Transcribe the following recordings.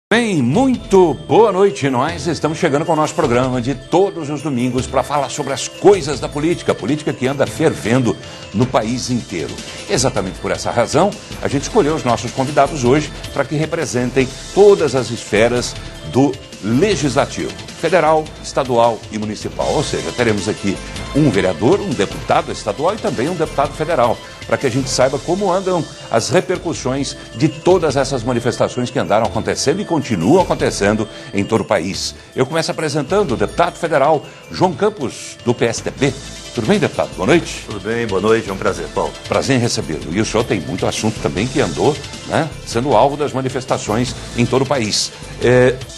Bem, muito boa noite. Nós estamos chegando com o nosso programa de todos os domingos para falar sobre as coisas da política, a política que anda fervendo no país inteiro. Exatamente por essa razão, a gente escolheu os nossos convidados hoje para que representem todas as esferas do legislativo, federal, estadual e municipal. Ou seja, teremos aqui um vereador, um deputado estadual e também um deputado federal, para que a gente saiba como andam as repercussões de todas essas manifestações que andaram acontecendo e continuam acontecendo em todo o país. Eu começo apresentando o deputado federal João Campos, do PSDB. Tudo bem, deputado? Boa noite. Tudo bem, boa noite, é um prazer, Paulo. Prazer em recebê-lo. E o senhor tem muito assunto também que andou, sendo alvo das manifestações em todo o país.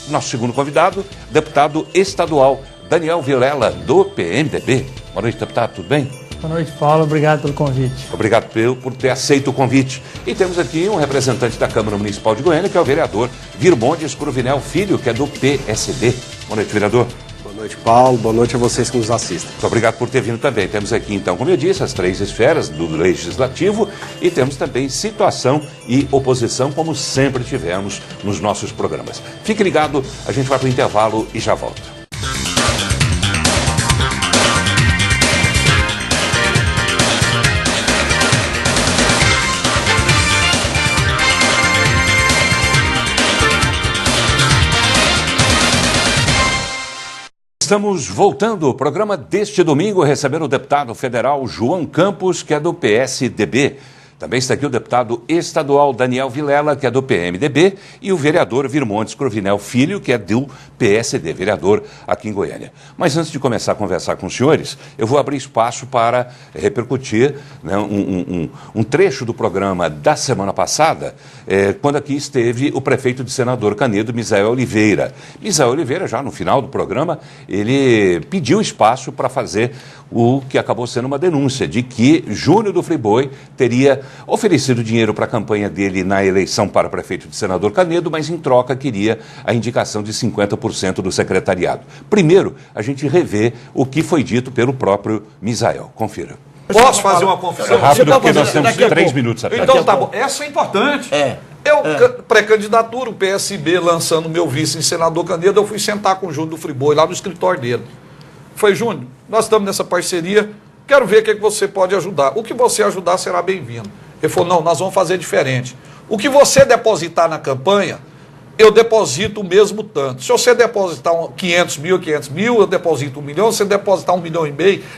Nosso segundo convidado, deputado estadual Daniel Vilela, do PMDB. Boa noite, deputado, tudo bem? Boa noite, Paulo. Obrigado pelo convite. Obrigado por ter aceito o convite. E temos aqui um representante da Câmara Municipal de Goiânia, que é o vereador Virmondes Cruvinel Filho, que é do PSD. Boa noite, vereador. Boa noite, Paulo. Boa noite a vocês que nos assistem. Muito obrigado por ter vindo também. Temos aqui, então, como eu disse, as três esferas do legislativo e temos também situação e oposição, como sempre tivemos nos nossos programas. Fique ligado, a gente vai para o intervalo e já volta. Estamos voltando ao programa deste domingo, recebendo o deputado federal João Campos, que é do PSDB. Também está aqui o deputado estadual Daniel Vilela, que é do PMDB, e o vereador Virmondes Cruvinel Filho, que é do PSD, vereador aqui em Goiânia. Mas antes de começar a conversar com os senhores, eu vou abrir espaço para repercutir um trecho do programa da semana passada, quando aqui esteve o prefeito de Senador Canedo, Misael Oliveira. Misael Oliveira, já no final do programa, ele pediu espaço para fazer o que acabou sendo uma denúncia de que Júnior do Friboi teria oferecido dinheiro para a campanha dele na eleição para prefeito de Senador Canedo, mas em troca queria a indicação de 50% do secretariado. Primeiro, a gente revê o que foi dito pelo próprio Misael. Confira. Posso fazer uma confissão? Rápido, porque nós temos 3 minutos até. Então tá bom. Essa é importante. Pré-candidatura, o PSB lançando meu vice em Senador Canedo, eu fui sentar com o Júnior do Friboi lá no escritório dele. Foi, Júnior, nós estamos nessa parceria, quero ver o que você pode ajudar. O que você ajudar será bem-vindo. Ele falou, não, nós vamos fazer diferente. O que você depositar na campanha, eu deposito o mesmo tanto. Se você depositar 500 mil, eu deposito 1 milhão. Se você depositar 1,5 milhão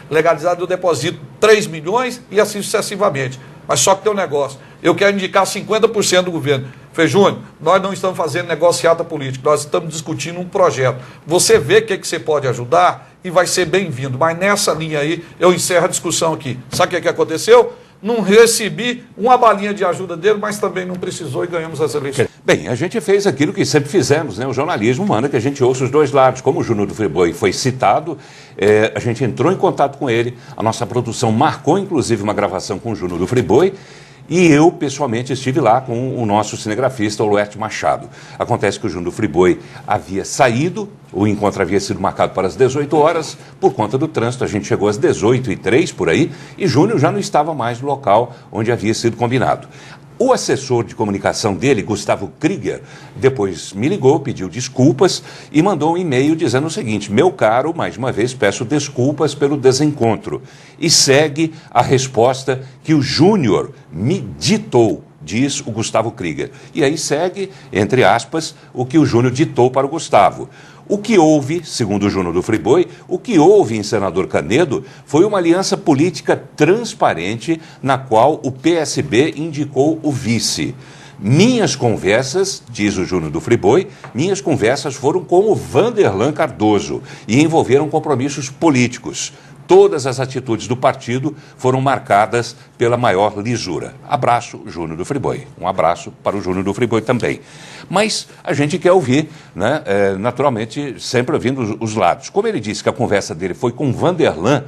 legalizado, eu deposito 3 milhões e assim sucessivamente. Mas só que tem um negócio. Eu quero indicar 50% do governo. Falei, Júnior, nós não estamos fazendo negociata política, nós estamos discutindo um projeto. Você vê o que você pode ajudar e vai ser bem-vindo. Mas nessa linha aí, eu encerro a discussão aqui. Sabe o que aconteceu? Não recebi uma balinha de ajuda dele, mas também não precisou e ganhamos as eleições. Bem, a gente fez aquilo que sempre fizemos, né? O jornalismo manda que a gente ouça os dois lados. Como o Júnior do Friboi foi citado, a gente entrou em contato com ele, a nossa produção marcou inclusive uma gravação com o Júnior do Friboi, e eu, pessoalmente, estive lá com o nosso cinegrafista, o Luerte Machado. Acontece que o Júnior do Friboi havia saído, o encontro havia sido marcado para as 18 horas, por conta do trânsito, a gente chegou às 18h03 por aí, e Júnior já não estava mais no local onde havia sido combinado. O assessor de comunicação dele, Gustavo Krieger, depois me ligou, pediu desculpas e mandou um e-mail dizendo o seguinte: meu caro, mais uma vez peço desculpas pelo desencontro. E segue a resposta que o Júnior me ditou, diz o Gustavo Krieger. E aí segue, entre aspas, o que o Júnior ditou para o Gustavo. O que houve, segundo o Júnior do Friboi, o que houve em Senador Canedo foi uma aliança política transparente na qual o PSB indicou o vice. Minhas conversas, diz o Júnior do Friboi, minhas conversas foram com o Vanderlan Cardoso e envolveram compromissos políticos. Todas as atitudes do partido foram marcadas pela maior lisura. Abraço, Júnior do Friboi. Um abraço para o Júnior do Friboi também. Mas a gente quer ouvir, naturalmente, sempre ouvindo os lados. Como ele disse que a conversa dele foi com Vanderlan,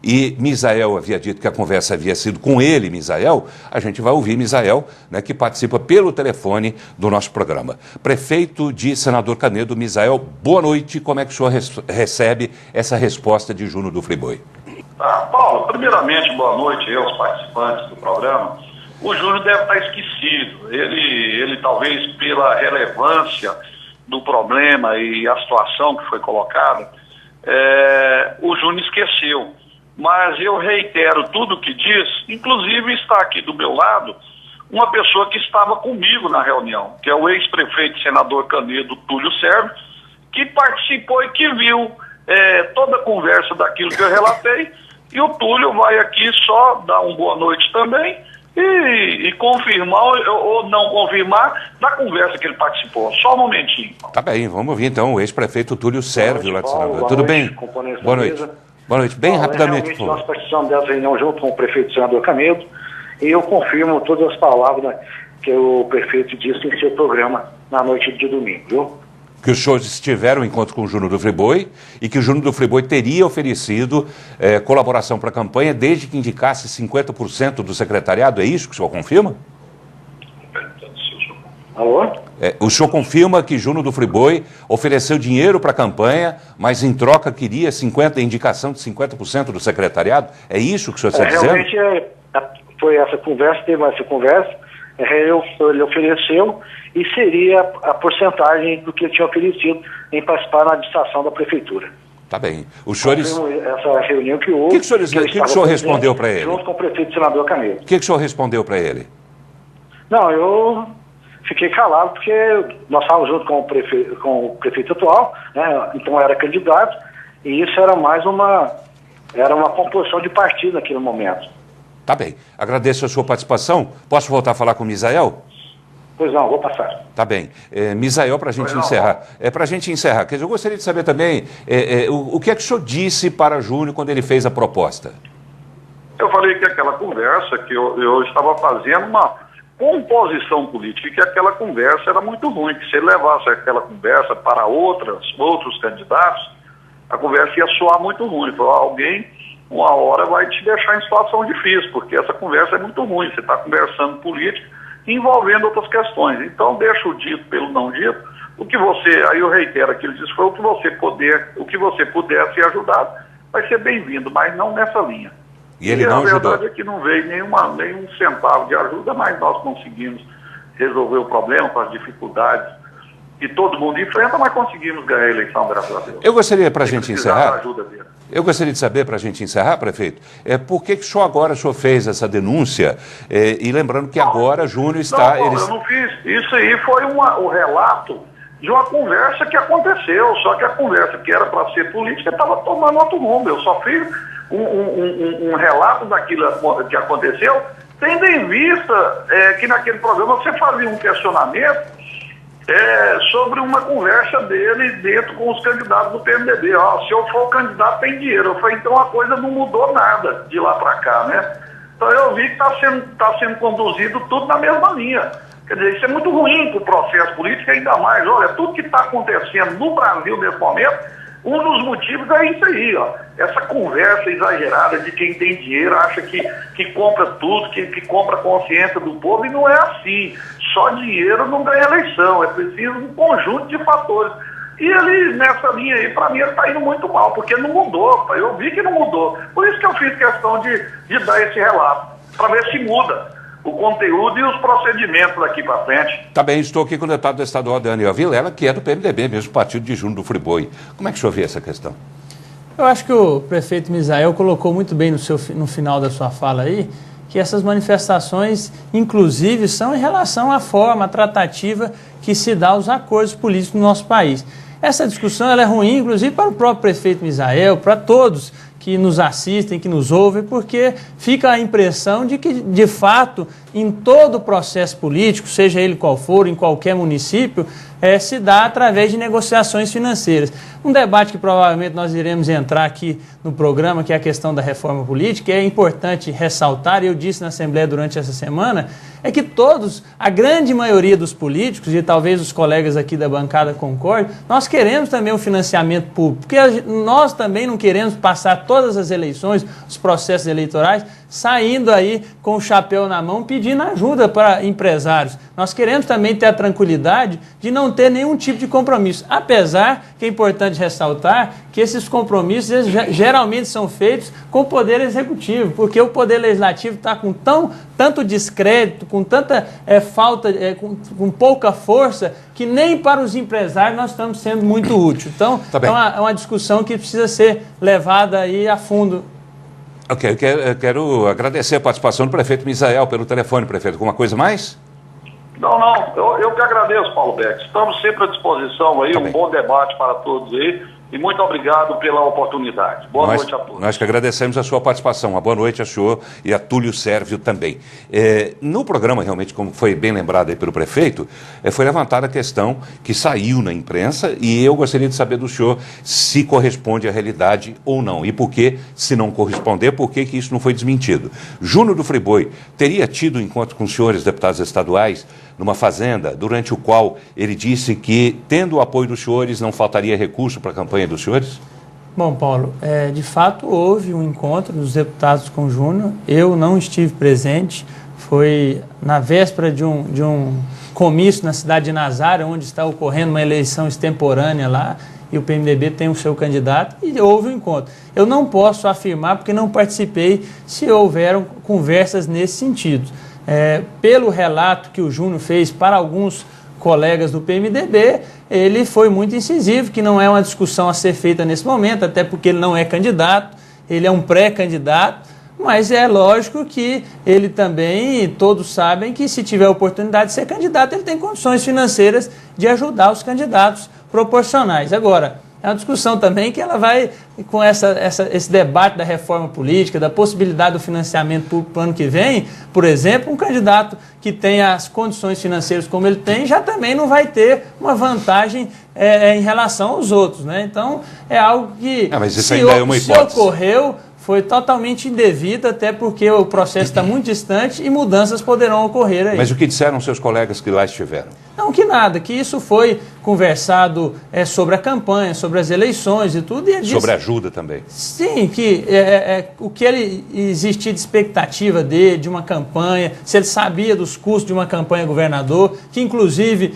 e Misael havia dito que a conversa havia sido com ele, Misael, a gente vai ouvir Misael, que participa pelo telefone do nosso programa. Prefeito de Senador Canedo, Misael, boa noite. Como é que o senhor recebe essa resposta de Júnior do Friboi? Paulo, primeiramente, boa noite aos participantes do programa. O Júnior deve estar esquecido. Ele talvez pela relevância do problema e a situação que foi colocada, o Júnior esqueceu. Mas eu reitero tudo o que diz, inclusive está aqui do meu lado uma pessoa que estava comigo na reunião, que é o ex-prefeito e senador Canedo, Túlio Sérvio, que participou e que viu toda a conversa daquilo que eu relatei, e o Túlio vai aqui só dar uma boa noite também e confirmar ou não confirmar da conversa que ele participou. Só um momentinho. Tá bem, vamos ouvir então o ex-prefeito Túlio Sérvio lá de Senador. Tudo bem? Boa noite. Boa noite. Bem rapidamente, por favor. Nós participamos dessa reunião junto com o prefeito senador Canedo e eu confirmo todas as palavras que o prefeito disse em seu programa na noite de domingo, viu? Que os senhores tiveram um encontro com o Júnior do Friboi e que o Júnior do Friboi teria oferecido colaboração para a campanha desde que indicasse 50% do secretariado. É isso que o senhor confirma? Alô? O senhor confirma que Júnior do Friboi ofereceu dinheiro para a campanha, mas em troca queria indicação de 50% do secretariado? É isso que o senhor está dizendo? Realmente foi essa conversa, teve essa conversa, ele ofereceu e seria a porcentagem do que ele tinha oferecido em participar na licitação da prefeitura. Tá bem. Os senhores... Essa reunião que houve... O que o senhor respondeu para ele? Junto com o prefeito senador Canedo. O que o senhor respondeu para ele? Não, eu fiquei calado porque nós estávamos junto com o prefeito atual, né? Então eu era candidato e isso era mais uma composição de partido naquele momento. Tá bem. Agradeço a sua participação. Posso voltar a falar com o Misael? Pois não, vou passar. Tá bem. Misael, para a gente encerrar. Para a gente encerrar, quer dizer, eu gostaria de saber também o que é que o senhor disse para Júnior quando ele fez a proposta? Eu falei que aquela conversa, que eu estava fazendo uma composição política, e que aquela conversa era muito ruim, que se ele levasse aquela conversa para outros candidatos, a conversa ia soar muito ruim. Falou, alguém, uma hora, vai te deixar em situação difícil, porque essa conversa é muito ruim. Você está conversando política envolvendo outras questões. Então, deixa o dito pelo não dito. O que você, aí eu reitero aquilo que ele disse, foi o que você puder ser ajudado, vai ser bem-vindo, mas não nessa linha. E ele não ajudou. A verdade é que não veio nenhum centavo de ajuda, mas nós conseguimos resolver o problema com as dificuldades que todo mundo enfrenta, mas conseguimos ganhar a eleição, graças a Deus. Eu gostaria, para a gente encerrar... Ajuda dele. Eu gostaria de saber, para a gente encerrar, prefeito, por que só agora o senhor fez essa denúncia? E lembrando que agora Júnior está... Não, eu não fiz. Isso aí foi o relato de uma conversa que aconteceu, só que a conversa que era para ser política estava tomando outro rumo. Eu só fiz um relato daquilo que aconteceu, tendo em vista que naquele programa você fazia um questionamento sobre uma conversa dele dentro com os candidatos do PMDB. Se eu for o candidato, tem dinheiro. Eu falei, então a coisa não mudou nada de lá para cá, né? Então eu vi que está sendo conduzido tudo na mesma linha. Quer dizer, isso é muito ruim para o processo político, ainda mais. Olha, tudo que está acontecendo no Brasil nesse momento, um dos motivos é isso aí, essa conversa exagerada de quem tem dinheiro acha que compra tudo, que compra a consciência do povo, e não é assim. Só dinheiro não ganha eleição, é preciso um conjunto de fatores. E ele, nessa linha aí, para mim, ele está indo muito mal, porque não mudou, eu vi que não mudou. Por isso que eu fiz questão de dar esse relato, para ver se muda o conteúdo e os procedimentos daqui para frente. Tá bem, estou aqui com o deputado estadual Daniel Vilela, que é do PMDB, mesmo partido de Júnior do Friboi. Como é que o senhor vê essa questão? Eu acho que o prefeito Misael colocou muito bem no final da sua fala aí, que essas manifestações, inclusive, são em relação à forma, à tratativa que se dá aos acordos políticos no nosso país. Essa discussão ela é ruim, inclusive, para o próprio prefeito Misael, para todos que nos assistem, que nos ouvem, porque fica a impressão de que, de fato, em todo o processo político, seja ele qual for, em qualquer município, se dá através de negociações financeiras. Um debate que provavelmente nós iremos entrar aqui no programa, que é a questão da reforma política, é importante ressaltar, e eu disse na Assembleia durante essa semana, é que a grande maioria dos políticos, e talvez os colegas aqui da bancada concordem, nós queremos também o financiamento público, porque nós também não queremos passar todas as eleições, os processos eleitorais, saindo aí com o chapéu na mão, pedindo ajuda para empresários. Nós queremos também ter a tranquilidade de não ter nenhum tipo de compromisso, apesar que é importante ressaltar que esses compromissos eles geralmente são feitos com o Poder Executivo, porque o Poder Legislativo está com tanto descrédito, com tanta falta, com pouca força, que nem para os empresários nós estamos sendo muito úteis. Então, é uma discussão que precisa ser levada aí a fundo. Ok, eu quero agradecer a participação do prefeito Misael pelo telefone, prefeito. Alguma coisa mais? Não, eu que agradeço, Paulo Beck. Estamos sempre à disposição aí, um bom debate para todos aí. E muito obrigado pela oportunidade. Boa noite a todos. Nós que agradecemos a sua participação. Uma boa noite a senhor e a Túlio Sérvio também. No programa, realmente, como foi bem lembrado aí pelo prefeito, foi levantada a questão que saiu na imprensa e eu gostaria de saber do senhor se corresponde à realidade ou não. E por que, se não corresponder, por que isso não foi desmentido? Júnior do Friboi teria tido encontro com os senhores deputados estaduais numa fazenda, durante o qual ele disse que, tendo o apoio dos senhores, não faltaria recurso para a campanha dos senhores? Bom, Paulo, de fato houve um encontro dos deputados com o Júnior. Eu não estive presente, foi na véspera de um comício na cidade de Nazaré, onde está ocorrendo uma eleição extemporânea lá, e o PMDB tem o seu candidato, e houve um encontro. Eu não posso afirmar, porque não participei, se houveram conversas nesse sentido. Pelo relato que o Júnior fez para alguns colegas do PMDB, ele foi muito incisivo, que não é uma discussão a ser feita nesse momento, até porque ele não é candidato, ele é um pré-candidato, mas é lógico que ele também, todos sabem que se tiver oportunidade de ser candidato, ele tem condições financeiras de ajudar os candidatos proporcionais. Agora, é uma discussão também que ela vai, com esse debate da reforma política, da possibilidade do financiamento público para o ano que vem, por exemplo, um candidato que tem as condições financeiras como ele tem, já também não vai ter uma vantagem em relação aos outros, né? Então, é algo que, mas isso ainda é uma hipótese. Se ocorreu, foi totalmente indevido, até porque o processo está muito distante e mudanças poderão ocorrer aí. Mas o que disseram seus colegas que lá estiveram? Não, que nada, que isso foi conversado sobre a campanha, sobre as eleições e tudo. E sobre ajuda também? Sim, que o que ele existia de expectativa dele, de uma campanha, se ele sabia dos custos de uma campanha governador, que inclusive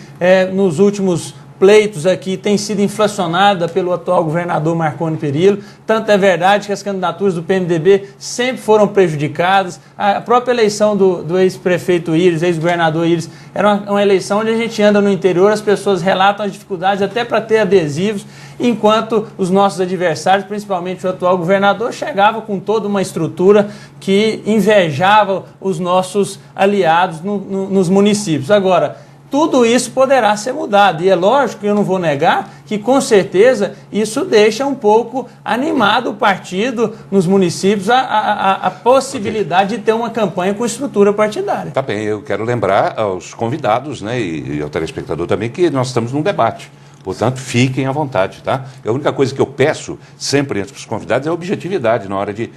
nos últimos pleitos aqui tem sido inflacionada pelo atual governador Marconi Perillo. Tanto é verdade que as candidaturas do PMDB sempre foram prejudicadas. A própria eleição do ex-prefeito Íris, ex-governador Íris, era uma eleição onde a gente anda no interior, as pessoas relatam as dificuldades até para ter adesivos, enquanto os nossos adversários, principalmente o atual governador, chegavam com toda uma estrutura que invejava os nossos aliados nos municípios. Agora, tudo isso poderá ser mudado. E é lógico que eu não vou negar que, com certeza, isso deixa um pouco animado o partido nos municípios a possibilidade de ter uma campanha com estrutura partidária. Tá bem, eu quero lembrar aos convidados, né, e ao telespectador também, que nós estamos num debate. Portanto, fiquem à vontade, tá? A única coisa que eu peço sempre entre os convidados é a objetividade na hora de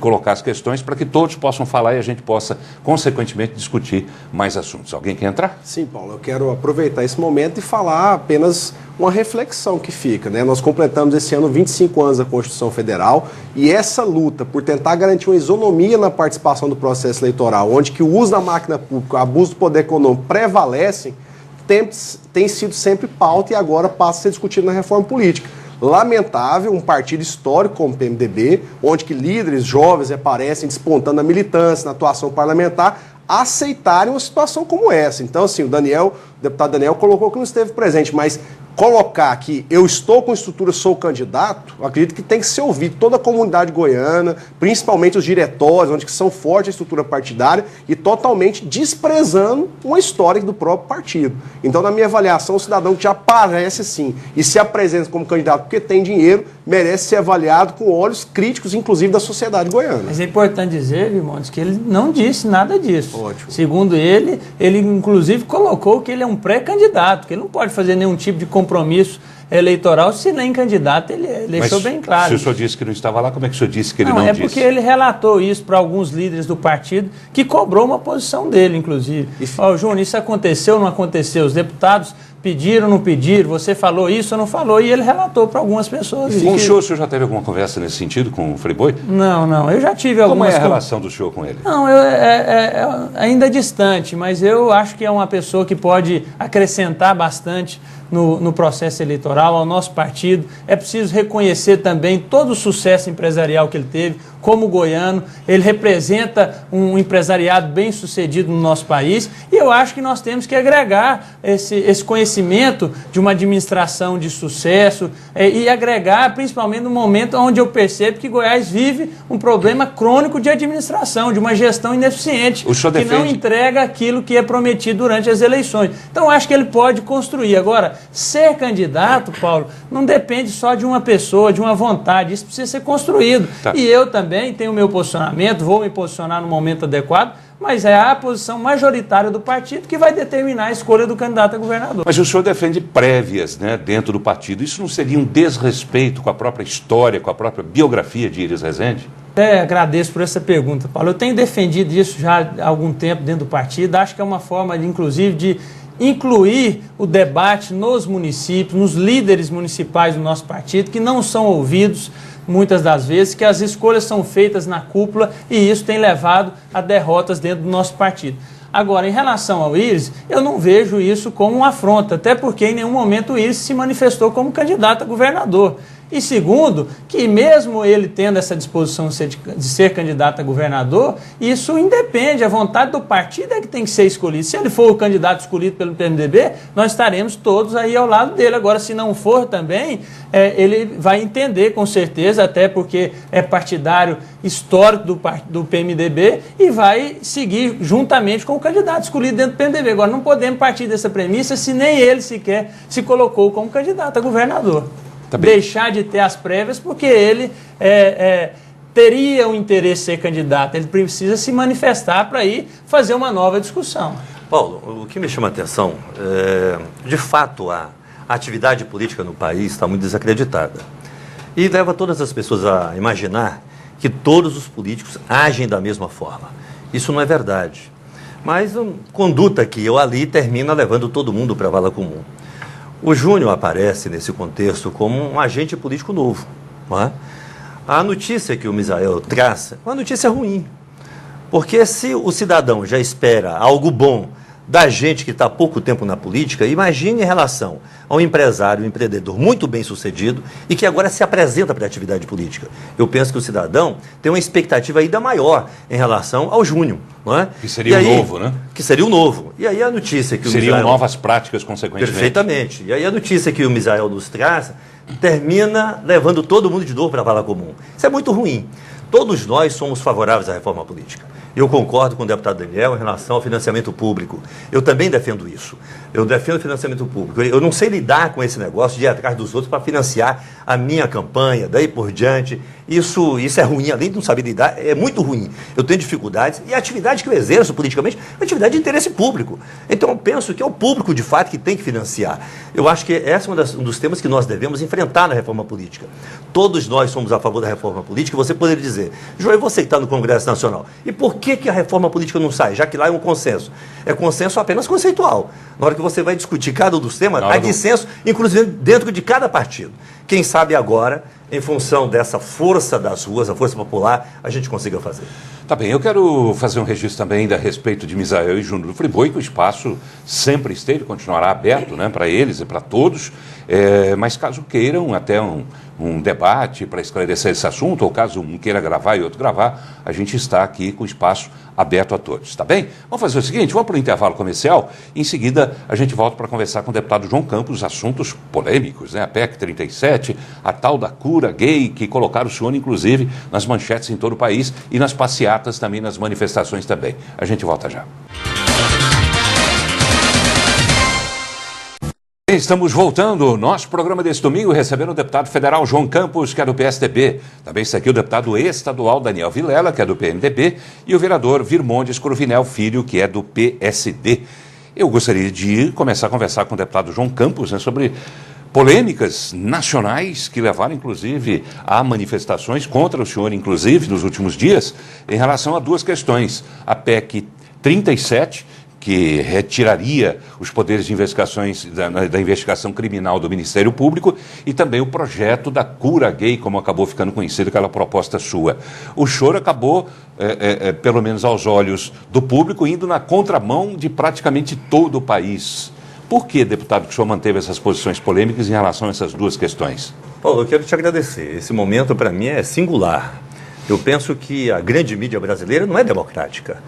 colocar as questões para que todos possam falar e a gente possa, consequentemente, discutir mais assuntos. Alguém quer entrar? Sim, Paulo, eu quero aproveitar esse momento e falar apenas uma reflexão que fica, né? Nós completamos esse ano 25 anos da Constituição Federal e essa luta por tentar garantir uma isonomia na participação do processo eleitoral, onde que o uso da máquina pública, o abuso do poder econômico prevalecem, tem sido sempre pauta e agora passa a ser discutido na reforma política. Lamentável, um partido histórico como o PMDB, onde que líderes jovens aparecem despontando na militância, na atuação parlamentar, aceitarem uma situação como essa. Então, assim, o deputado Daniel colocou que não esteve presente, mas colocar que eu estou com estrutura, sou candidato, acredito que tem que ser ouvido toda a comunidade goiana, principalmente os diretórios, onde que são fortes a estrutura partidária e totalmente desprezando uma história do próprio partido. Então, na minha avaliação, o cidadão que já aparece assim e se apresenta como candidato porque tem dinheiro, merece ser avaliado com olhos críticos, inclusive da sociedade goiana. Mas é importante dizer, Vimontes, que ele não disse nada disso. Ótimo. Segundo ele inclusive colocou que ele é um pré-candidato, que ele não pode fazer nenhum tipo de compromisso eleitoral se nem candidato, ele deixou bem claro. Se o senhor disse que não estava lá, como é que o senhor disse que ele não disse? É porque ele relatou isso para alguns líderes do partido, que cobrou uma posição dele, inclusive. Júnior, isso aconteceu ou não aconteceu? Os deputados pediram ou não pediram, você falou isso ou não falou, e ele relatou para algumas pessoas. Com o senhor já teve alguma conversa nesse sentido com o Friboi? Não, eu já tive algumas... Como é a relação do senhor com ele? Não, ainda distante, mas eu acho que é uma pessoa que pode acrescentar bastante no processo eleitoral, ao nosso partido. É preciso reconhecer também todo o sucesso empresarial que ele teve, como goiano. Ele representa um empresariado bem sucedido no nosso país, e eu acho que nós temos que agregar esse conhecimento de uma administração de sucesso e agregar principalmente no momento onde eu percebo que Goiás vive um problema crônico de administração, de uma gestão ineficiente, que não entrega aquilo que é prometido durante as eleições. Então eu acho que ele pode construir. Agora, ser candidato, Paulo, não depende só de uma pessoa, de uma vontade, isso precisa ser construído. Tá. E eu também tenho o meu posicionamento, vou me posicionar no momento adequado, mas é a posição majoritária do partido que vai determinar a escolha do candidato a governador. Mas o senhor defende prévias, né, dentro do partido. Isso não seria um desrespeito com a própria história, com a própria biografia de Iris Rezende? Agradeço por essa pergunta, Paulo. Eu tenho defendido isso já há algum tempo dentro do partido. Acho que é uma forma, inclusive, de incluir o debate nos municípios, nos líderes municipais do nosso partido, que não são ouvidos muitas das vezes, que as escolhas são feitas na cúpula e isso tem levado a derrotas dentro do nosso partido. Agora, em relação ao Iris, eu não vejo isso como uma afronta, até porque em nenhum momento o Iris se manifestou como candidato a governador. E segundo, que mesmo ele tendo essa disposição de ser candidato a governador, isso independe, a vontade do partido é que tem que ser escolhido. Se ele for o candidato escolhido pelo PMDB, nós estaremos todos aí ao lado dele. Agora, se não for também, ele vai entender com certeza, até porque é partidário histórico do PMDB, e vai seguir juntamente com o candidato escolhido dentro do PMDB. Agora, não podemos partir dessa premissa se nem ele sequer se colocou como candidato a governador. Deixar de ter as prévias porque ele teria o interesse de ser candidato. Ele precisa se manifestar para ir fazer uma nova discussão. Paulo, o que me chama a atenção, de fato, a atividade política no país está muito desacreditada. E leva todas as pessoas a imaginar que todos os políticos agem da mesma forma. Isso não é verdade. Mas a conduta aqui ou ali termina levando todo mundo para a vala comum. O Júnior aparece nesse contexto como um agente político novo. Não é? A notícia que o Misael traz é uma notícia ruim. Porque se o cidadão já espera algo bom da gente que está há pouco tempo na política, imagine em relação a um empresário, um empreendedor muito bem sucedido e que agora se apresenta para a atividade política. Eu penso que o cidadão tem uma expectativa ainda maior em relação ao Júnior. Não é? Que seria o novo, né? Que seria o novo. E aí a notícia que o Seriam Misael... novas práticas, consequentemente. Perfeitamente. E aí a notícia que o Misael nos traz termina levando todo mundo de novo para a vala comum. Isso é muito ruim. Todos nós somos favoráveis à reforma política. Eu concordo com o deputado Daniel em relação ao financiamento público. Eu também defendo isso. Eu defendo o financiamento público. Eu não sei lidar com esse negócio de ir atrás dos outros para financiar a minha campanha, daí por diante. Isso é ruim, além de não saber lidar, é muito ruim. Eu tenho dificuldades e a atividade que eu exerço politicamente é atividade de interesse público. Então eu penso que é o público, de fato, que tem que financiar. Eu acho que esse é um dos temas que nós devemos enfrentar na reforma política. Todos nós somos a favor da reforma política. Você poderia dizer, João, você que está no Congresso Nacional, e por que a reforma política não sai? Já que lá é um consenso. É consenso apenas conceitual. Na hora que você vai discutir cada um dos temas, há dissenso, inclusive dentro de cada partido. Quem sabe agora, em função dessa força das ruas, a força popular, a gente consiga fazer. Tá bem, eu quero fazer um registro também ainda a respeito de Misael e Júnior do Friboi, que o espaço sempre esteve, continuará aberto, né, para eles e para todos, mas caso queiram até um debate para esclarecer esse assunto, ou caso um queira gravar e outro gravar, a gente está aqui com o espaço aberto a todos, tá bem? Vamos fazer o seguinte, vamos para o intervalo comercial, em seguida a gente volta para conversar com o deputado João Campos, assuntos polêmicos, né? A PEC 37, a tal da cura gay, que colocaram o senhor, inclusive, nas manchetes em todo o país e nas passeatas também, nas manifestações também. A gente volta já. Estamos voltando, nosso programa desse domingo, recebendo o deputado federal João Campos, que é do PSDB. Também está aqui o deputado estadual Daniel Vilela, que é do PMDB, e o vereador Virmondes Cruvinel Filho, que é do PSD. Eu gostaria de começar a conversar com o deputado João Campos, né, sobre polêmicas nacionais que levaram, inclusive, a manifestações contra o senhor, inclusive, nos últimos dias, em relação a duas questões. A PEC 37, que retiraria os poderes de investigações da investigação criminal do Ministério Público, e também o projeto da cura gay, como acabou ficando conhecido, aquela proposta sua. O senhor acabou, pelo menos aos olhos do público, indo na contramão de praticamente todo o país. Por que, deputado, que o senhor manteve essas posições polêmicas em relação a essas duas questões? Paulo, eu quero te agradecer. Esse momento, para mim, é singular. Eu penso que a grande mídia brasileira não é democrática,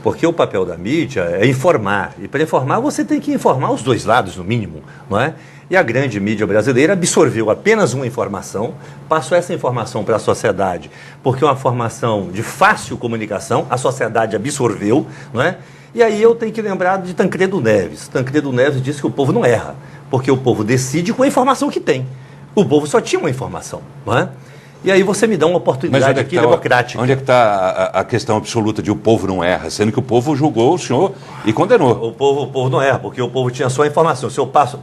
porque o papel da mídia é informar. E para informar, você tem que informar os dois lados, no mínimo, não é? E a grande mídia brasileira absorveu apenas uma informação, passou essa informação para a sociedade, porque é uma informação de fácil comunicação, a sociedade absorveu, não é? E aí eu tenho que lembrar de Tancredo Neves. Tancredo Neves disse que o povo não erra, porque o povo decide com a informação que tem. O povo só tinha uma informação, não é? E aí você me dá uma oportunidade aqui democrática. Onde é que está a questão absoluta de o povo não erra, sendo que o povo julgou o senhor e condenou? O povo não erra, porque o povo tinha só a informação.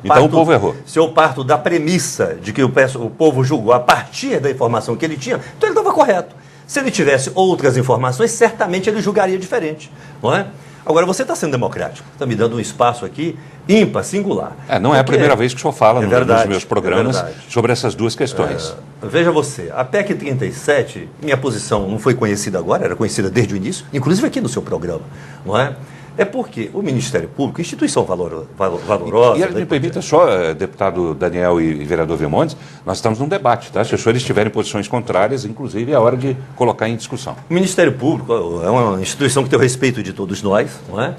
Então o povo errou. Se eu parto da premissa de que o povo julgou a partir da informação que ele tinha, então ele estava correto. Se ele tivesse outras informações, certamente ele julgaria diferente, não é? Agora, você está sendo democrático, está me dando um espaço aqui ímpar, singular. Não é a primeira vez que o senhor fala nos meus programas sobre essas duas questões. Veja você, a PEC 37, minha posição não foi conhecida agora, era conhecida desde o início, inclusive aqui no seu programa, não é? É porque o Ministério Público, instituição valorosa... E me permita só, deputado Daniel e vereador Vilmontes, nós estamos num debate, tá? Se os senhores tiverem posições contrárias, inclusive é hora de colocar em discussão. O Ministério Público é uma instituição que tem o respeito de todos nós, não é?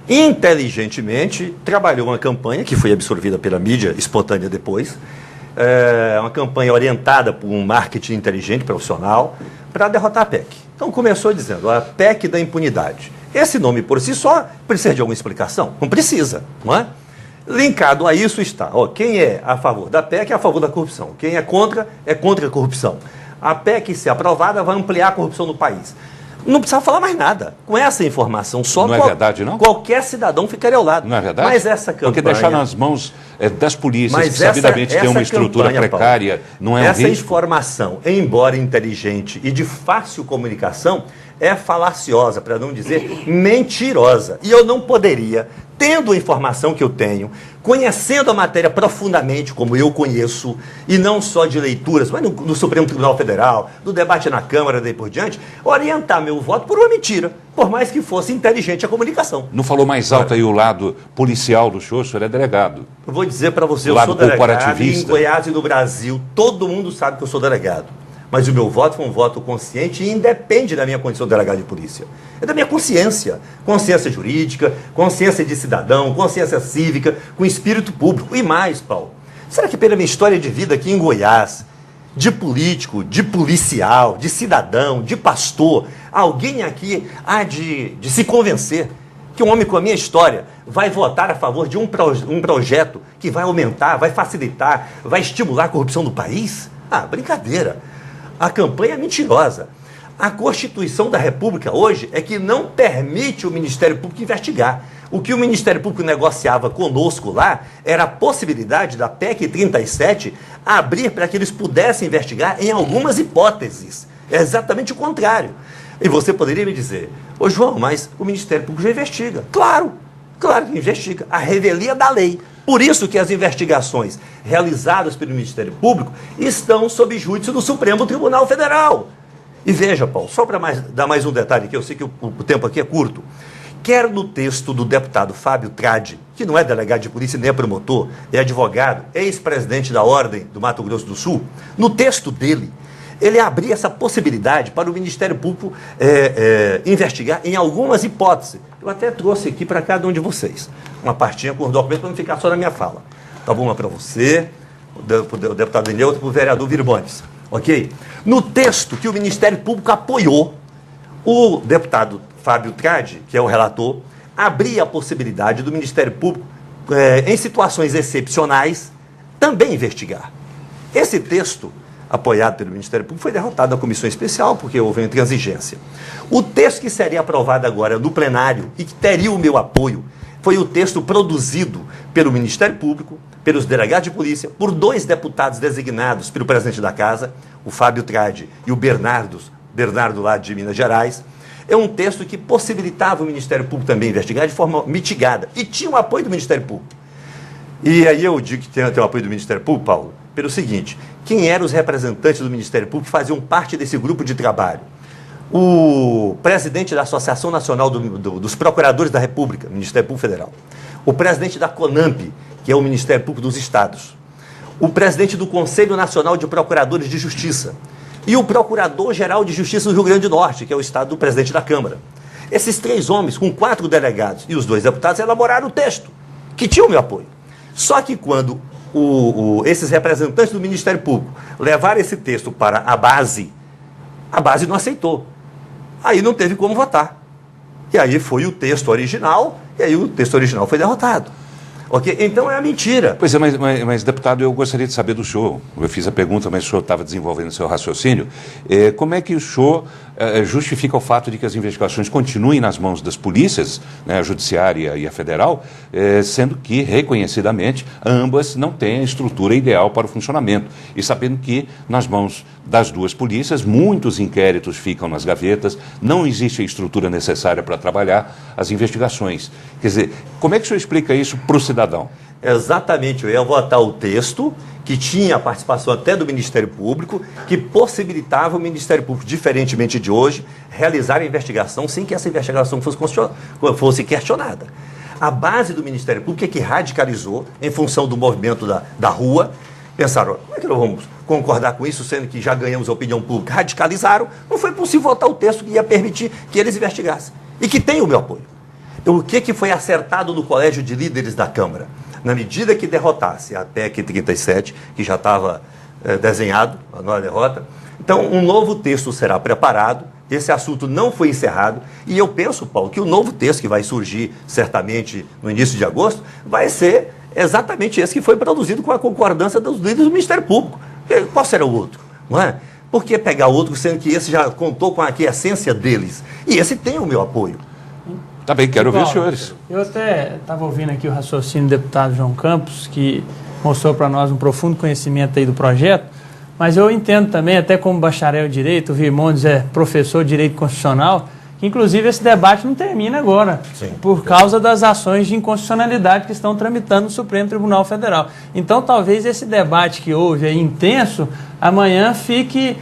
Inteligentemente trabalhou uma campanha que foi absorvida pela mídia espontânea depois, uma campanha orientada por um marketing inteligente, profissional, para derrotar a PEC. Então começou dizendo a PEC da impunidade. Esse nome por si só precisa de alguma explicação? Não precisa, não é? Linkado a isso está, quem é a favor da PEC é a favor da corrupção, quem é contra a corrupção. A PEC, se aprovada, vai ampliar a corrupção no país. Não precisa falar mais nada. Com essa informação só, não é verdade, não? Qualquer cidadão ficaria ao lado. Não é verdade? Mas essa campanha... Porque deixar nas mãos das polícias, que sabidamente tem uma estrutura precária, Paulo, não é um risco? Essa informação, embora inteligente e de fácil comunicação, é falaciosa, para não dizer mentirosa. E eu não poderia, tendo a informação que eu tenho, conhecendo a matéria profundamente, como eu conheço, e não só de leituras, mas no Supremo Tribunal Federal, no debate na Câmara, daí por diante, orientar meu voto por uma mentira, por mais que fosse inteligente a comunicação. Não falou mais alto aí o lado policial do senhor é delegado. Eu vou dizer para você, eu sou delegado, e em Goiás e no Brasil, todo mundo sabe que eu sou delegado. Mas o meu voto foi um voto consciente e independe da minha condição de delegado de polícia. É da minha consciência. Consciência jurídica, consciência de cidadão, consciência cívica, com espírito público. E mais, Paulo, será que pela minha história de vida aqui em Goiás, de político, de policial, de cidadão, de pastor, alguém aqui há de se convencer que um homem com a minha história vai votar a favor de um projeto que vai aumentar, vai facilitar, vai estimular a corrupção do país? Ah, brincadeira. A campanha é mentirosa. A Constituição da República hoje é que não permite o Ministério Público investigar. O que o Ministério Público negociava conosco lá era a possibilidade da PEC 37 abrir para que eles pudessem investigar em algumas hipóteses. É exatamente o contrário. E você poderia me dizer, João, mas o Ministério Público já investiga. Claro que investiga. A revelia da lei. Por isso que as investigações realizadas pelo Ministério Público estão sob júdice do Supremo Tribunal Federal. E veja, Paulo, só para dar mais um detalhe aqui, eu sei que o tempo aqui é curto. Quer no texto do deputado Fábio Tradi, que não é delegado de polícia nem é promotor, é advogado, ex-presidente da Ordem do Mato Grosso do Sul, no texto dele, ele abria essa possibilidade para o Ministério Público investigar em algumas hipóteses. Eu até trouxe aqui para cada um de vocês uma partinha com os documentos para não ficar só na minha fala. Tá bom, uma para você, o deputado Daniel, outra para o vereador Virbones. Ok? No texto que o Ministério Público apoiou, o deputado Fábio Tradi, que é o relator, abria a possibilidade do Ministério Público, em situações excepcionais, também investigar. Esse texto, apoiado pelo Ministério Público, foi derrotado na comissão especial, porque houve uma intransigência. O texto que seria aprovado agora no plenário e que teria o meu apoio foi o texto produzido pelo Ministério Público, pelos delegados de polícia, por 2 deputados designados pelo presidente da Casa, o Fábio Tradi e o Bernardo lá de Minas Gerais, É um texto que possibilitava o Ministério Público também investigar de forma mitigada. E tinha o apoio do Ministério Público. E aí eu digo que tem o apoio do Ministério Público, Paulo, pelo seguinte: quem eram os representantes do Ministério Público que faziam parte desse grupo de trabalho? O presidente da Associação Nacional dos Procuradores da República, Ministério Público Federal. O presidente da CONAMP, que é o Ministério Público dos Estados. O presidente do Conselho Nacional de Procuradores de Justiça. E o Procurador-Geral de Justiça do Rio Grande do Norte, que é o estado do presidente da Câmara. Esses 3 homens, com 4 delegados e os 2 deputados, elaboraram o texto, que tinha o meu apoio. Só que quando esses representantes do Ministério Público levaram esse texto para a base não aceitou. Aí não teve como votar. E aí foi o texto original, e aí o texto original foi derrotado. Ok? Então é a mentira. Pois é, mas deputado, eu gostaria de saber do senhor. Eu fiz a pergunta, mas o senhor estava desenvolvendo seu raciocínio. Como é que o senhor justifica o fato de que as investigações continuem nas mãos das polícias, né, a judiciária e a federal, sendo que, reconhecidamente, ambas não têm a estrutura ideal para o funcionamento? E sabendo que, nas mãos das 2 polícias, muitos inquéritos ficam nas gavetas, não existe a estrutura necessária para trabalhar as investigações. Quer dizer, como é que o senhor explica isso para o cidadão? Exatamente, eu ia votar o texto que tinha a participação até do Ministério Público, que possibilitava o Ministério Público, diferentemente de hoje, realizar a investigação sem que essa investigação fosse questionada. A base do Ministério Público é que radicalizou em função do movimento da rua. Pensaram, como é que nós vamos concordar com isso, sendo que já ganhamos a opinião pública? Radicalizaram, não foi possível votar o texto que ia permitir que eles investigassem. E que tem o meu apoio. Então, o que foi acertado no Colégio de Líderes da Câmara? Na medida que derrotasse a PEC 37, que já estava desenhado, a nova derrota, então um novo texto será preparado, esse assunto não foi encerrado, e eu penso, Paulo, que o novo texto que vai surgir certamente no início de agosto, vai ser exatamente esse que foi produzido com a concordância dos líderes do Ministério Público. Qual será o outro? Não é? Por que pegar outro, sendo que esse já contou com a essência deles? E esse tem o meu apoio. Tá bem, quero ouvir os senhores. Eu até estava ouvindo aqui o raciocínio do deputado João Campos, que mostrou para nós um profundo conhecimento aí do projeto, mas eu entendo também, até como bacharel em Direito, o Virmondes é professor de Direito Constitucional, que inclusive esse debate não termina agora, sim, por causa das ações de inconstitucionalidade que estão tramitando no Supremo Tribunal Federal. Então talvez esse debate que houve aí intenso, amanhã fique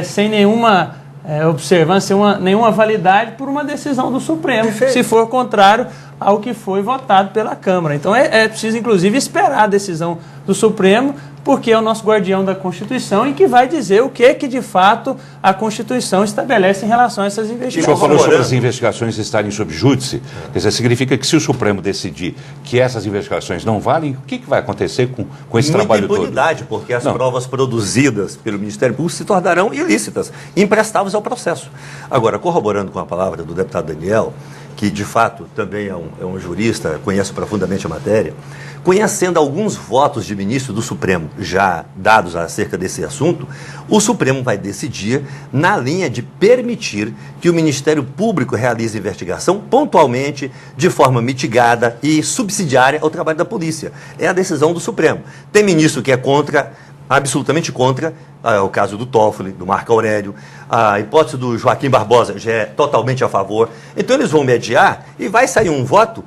sem nenhuma observância, nenhuma validade por uma decisão do Supremo, se for contrário ao que foi votado pela Câmara. Então é preciso, inclusive, esperar a decisão do Supremo, porque é o nosso guardião da Constituição e que vai dizer o que de fato a Constituição estabelece em relação a essas investigações. O senhor falou sobre as investigações estarem sob júdice. Quer dizer, significa que se o Supremo decidir que essas investigações não valem, o que vai acontecer com esse trabalho todo? Muita impunidade, porque as provas produzidas pelo Ministério Público se tornarão ilícitas, imprestáveis ao processo. Agora, corroborando com a palavra do deputado Daniel, que de fato também é um jurista, conhece profundamente a matéria, conhecendo alguns votos de ministro do Supremo já dados acerca desse assunto, o Supremo vai decidir na linha de permitir que o Ministério Público realize investigação pontualmente, de forma mitigada e subsidiária ao trabalho da polícia. É a decisão do Supremo. Tem ministro que é contra, absolutamente contra, é o caso do Toffoli, do Marco Aurélio, a hipótese do Joaquim Barbosa já é totalmente a favor. Então eles vão mediar e vai sair um voto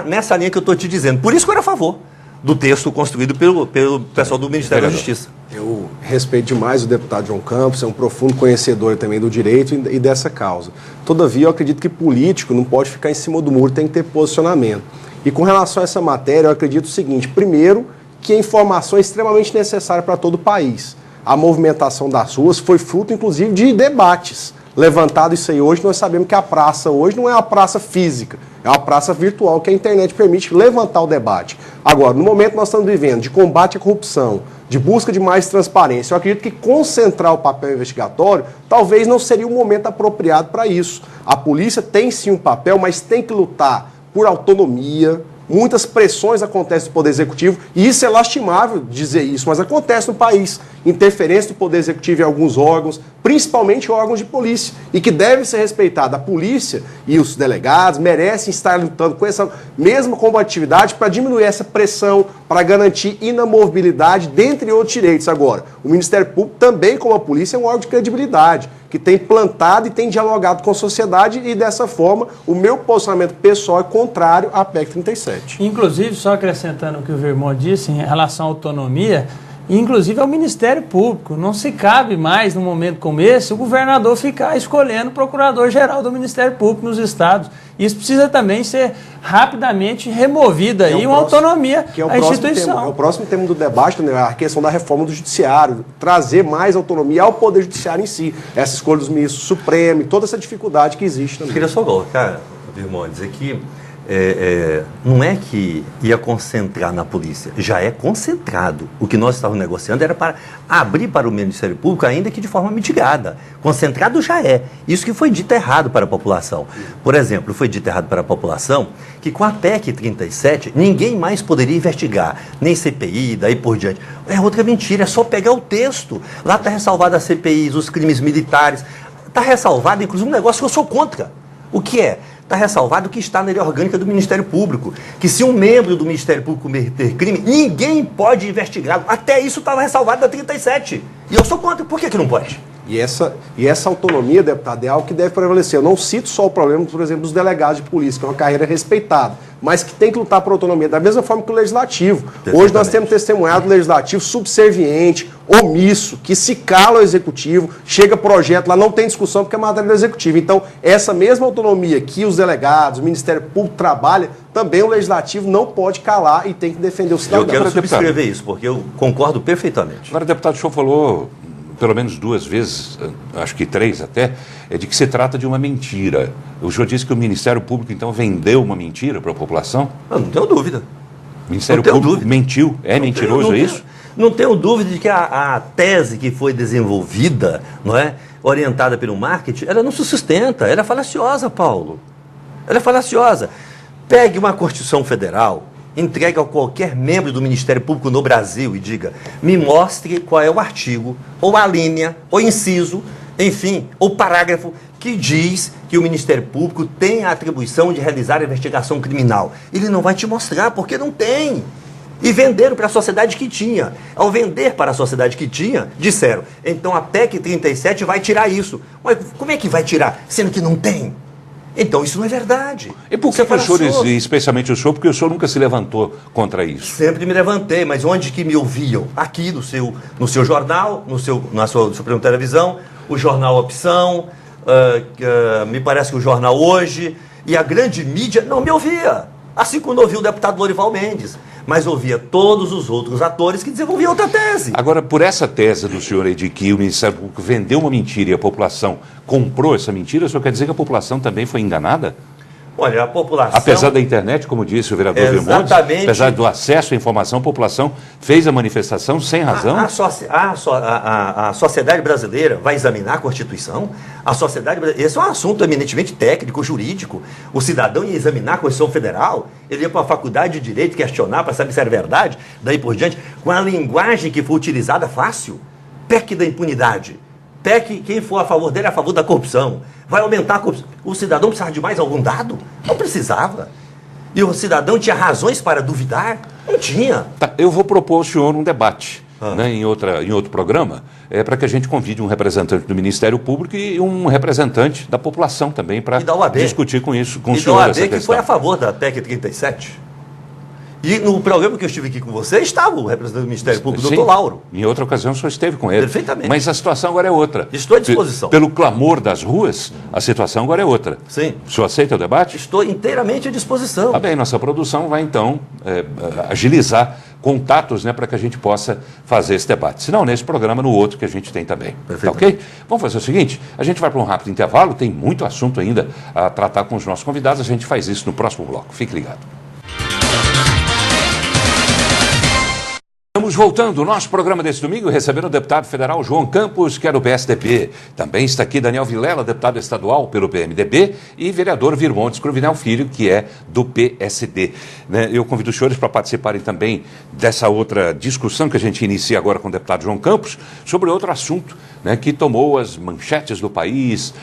nessa linha que eu estou te dizendo. Por isso que eu era a favor do texto construído pelo pessoal do Ministério da Justiça. Eu respeito demais o deputado João Campos, é um profundo conhecedor também do direito e dessa causa. Todavia, eu acredito que político não pode ficar em cima do muro, tem que ter posicionamento. E com relação a essa matéria, eu acredito o seguinte: primeiro, que a informação é extremamente necessária para todo o país. A movimentação das ruas foi fruto, inclusive, de debates. Levantado isso aí hoje, nós sabemos que a praça hoje não é uma praça física, é uma praça virtual que a internet permite levantar o debate. Agora, no momento que nós estamos vivendo de combate à corrupção, de busca de mais transparência, eu acredito que concentrar o papel investigatório talvez não seria o momento apropriado para isso. A polícia tem sim um papel, mas tem que lutar por autonomia. Muitas pressões acontecem no Poder Executivo, e isso é lastimável dizer isso, mas acontece no país. Interferência do Poder Executivo em alguns órgãos, principalmente órgãos de polícia, e que deve ser respeitada. A polícia e os delegados merecem estar lutando com essa mesma combatividade para diminuir essa pressão, para garantir inamovibilidade, dentre outros direitos. Agora, o Ministério Público também, como a polícia, é um órgão de credibilidade, que tem plantado e tem dialogado com a sociedade e, dessa forma, o meu posicionamento pessoal é contrário à PEC 37. Inclusive, só acrescentando o que o Vermont disse em relação à autonomia, inclusive ao Ministério Público. Não se cabe mais, num momento como esse, o governador ficar escolhendo o procurador-geral do Ministério Público nos estados. Isso precisa também ser rapidamente removida aí, uma autonomia à instituição. É o próximo tema do debate, né, a questão da reforma do judiciário, trazer mais autonomia ao Poder Judiciário em si. Essa escolha dos ministros supremos, toda essa dificuldade que existe também. Eu queria só colocar, Vermont, dizer que não é que ia concentrar na polícia, já é concentrado. O que nós estávamos negociando era para abrir para o Ministério Público, ainda que de forma mitigada. Concentrado já é. Isso que foi dito errado para a população. Por exemplo, foi dito errado para a população que com a PEC 37 ninguém mais poderia investigar, nem CPI, daí por diante. É outra mentira, é só pegar o texto. Lá está ressalvado as CPIs, os crimes militares. Está ressalvado, inclusive, um negócio que eu sou contra. O que é? Está ressalvado que está na lei orgânica do Ministério Público, que se um membro do Ministério Público cometer crime, ninguém pode investigá-lo. Até isso estava ressalvado na 37. E eu sou contra. Por que não pode? E essa autonomia, deputado, é algo que deve prevalecer. Eu não cito só o problema, por exemplo, dos delegados de polícia, que é uma carreira respeitada, mas que tem que lutar por autonomia, da mesma forma que o Legislativo. Hoje nós temos testemunhado o Legislativo subserviente, omisso, que se cala o Executivo, chega projeto lá, não tem discussão porque é matéria do Executivo. Então, essa mesma autonomia que os delegados, o Ministério Público trabalha, também o Legislativo não pode calar e tem que defender o cidadão. Eu quero subscrever isso, porque eu concordo perfeitamente. Agora, deputado, o senhor falou pelo menos 2 vezes, acho que 3 até, de que se trata de uma mentira. O senhor disse que o Ministério Público, então, vendeu uma mentira para a população? Não tenho dúvida. O Ministério Público mentiu? É mentiroso isso? Não tenho dúvida de que a tese que foi desenvolvida, não é, orientada pelo marketing, ela não se sustenta, ela é falaciosa, Paulo. Ela é falaciosa. Pegue uma Constituição Federal, entregue a qualquer membro do Ministério Público no Brasil e diga, me mostre qual é o artigo, ou a linha, ou inciso, enfim, ou parágrafo que diz que o Ministério Público tem a atribuição de realizar a investigação criminal. Ele não vai te mostrar, porque não tem. E venderam para a sociedade que tinha. Ao vender para a sociedade que tinha, disseram, então a PEC 37 vai tirar isso. Mas como é que vai tirar, sendo que não tem? Então isso não é verdade. E por que os senhores, especialmente o senhor, porque o senhor nunca se levantou contra isso? Sempre me levantei, mas onde que me ouviam? Aqui no seu jornal, na sua Suprema Televisão, o jornal Opção, me parece que o jornal Hoje, e a grande mídia não me ouvia. Assim como ouviu o deputado Lorival Mendes, mas ouvia todos os outros atores que desenvolviam outra tese. Agora, por essa tese do senhor aí de que o Ministério Público vendeu uma mentira e a população comprou essa mentira, o senhor quer dizer que a população também foi enganada? Olha, a população... Apesar da internet, como disse o vereador Vermontes, apesar do acesso à informação, a população fez a manifestação sem razão? A sociedade brasileira vai examinar a Constituição? Esse é um assunto eminentemente técnico, jurídico. O cidadão ia examinar a Constituição Federal, ele ia para a faculdade de Direito questionar para saber se era verdade, daí por diante, com a linguagem que foi utilizada fácil. PEC da impunidade. PEC, quem for a favor dele é a favor da corrupção. Vai aumentar a corrupção. O cidadão precisava de mais algum dado? Não precisava. E o cidadão tinha razões para duvidar? Não tinha. Tá, eu vou propor ao senhor um debate em outro programa, para que a gente convide um representante do Ministério Público e um representante da população também para discutir com isso, com o senhor essa questão. E da OAB, que foi a favor da PEC 37. E no programa que eu estive aqui com você, estava o representante do Ministério Público, o doutor Lauro. Em outra ocasião, o senhor esteve com ele. Perfeitamente. Mas a situação agora é outra. Estou à disposição. Pelo clamor das ruas, a situação agora é outra. Sim. O senhor aceita o debate? Estou inteiramente à disposição. Tá bem, nossa produção vai, então, agilizar contatos, para que a gente possa fazer esse debate. Se não, nesse programa, no outro que a gente tem também. Tá ok? Vamos fazer o seguinte, a gente vai para um rápido intervalo, tem muito assunto ainda a tratar com os nossos convidados, a gente faz isso no próximo bloco. Fique ligado. Estamos voltando, o nosso programa desse domingo, recebendo o deputado federal João Campos, que é do PSDB. Também está aqui Daniel Vilela, deputado estadual pelo PMDB, e vereador Virmontes Cruvinel Filho, que é do PSD. Eu convido os senhores para participarem também dessa outra discussão que a gente inicia agora com o deputado João Campos, sobre outro assunto né, que tomou as manchetes do país,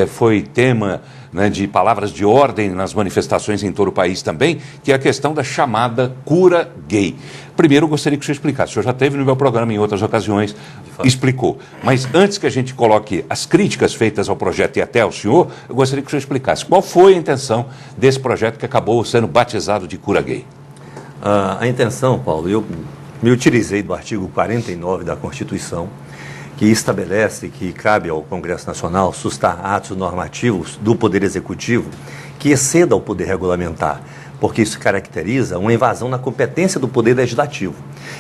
foi tema, né, de palavras de ordem nas manifestações em todo o país também, que é a questão da chamada cura gay. Primeiro, eu gostaria que o senhor explicasse. O senhor já esteve no meu programa em outras ocasiões, explicou. Mas antes que a gente coloque as críticas feitas ao projeto e até ao senhor, eu gostaria que o senhor explicasse qual foi a intenção desse projeto que acabou sendo batizado de cura gay. A intenção, Paulo, eu me utilizei do artigo 49 da Constituição, que estabelece que cabe ao Congresso Nacional sustar atos normativos do Poder Executivo que exceda o poder regulamentar, porque isso caracteriza uma invasão na competência do Poder Legislativo.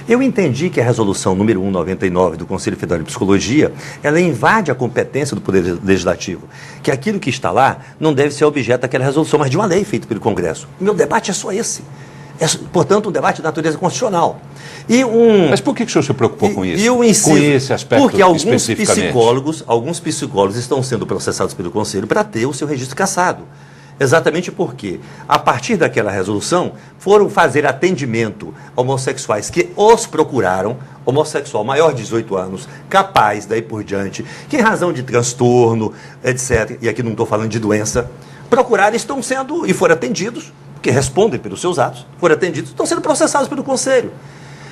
Eu entendi que a resolução número 199 do Conselho Federal de Psicologia, ela invade a competência do Poder Legislativo, que aquilo que está lá não deve ser objeto daquela resolução, mas de uma lei feita pelo Congresso. Meu debate é só esse. É, portanto, um debate de natureza constitucional. Mas por que o senhor se preocupou com isso? Eu insisto, com esse aspecto porque alguns especificamente? psicólogos estão sendo processados pelo Conselho para ter o seu registro cassado. Exatamente porque, a partir daquela resolução, foram fazer atendimento a homossexuais que os procuraram, homossexual maior de 18 anos, capaz, daí por diante, que em razão de transtorno, etc., e aqui não estou falando de doença, procuraram, estão sendo, e foram atendidos, que respondem pelos seus atos, foram atendidos, estão sendo processados pelo Conselho.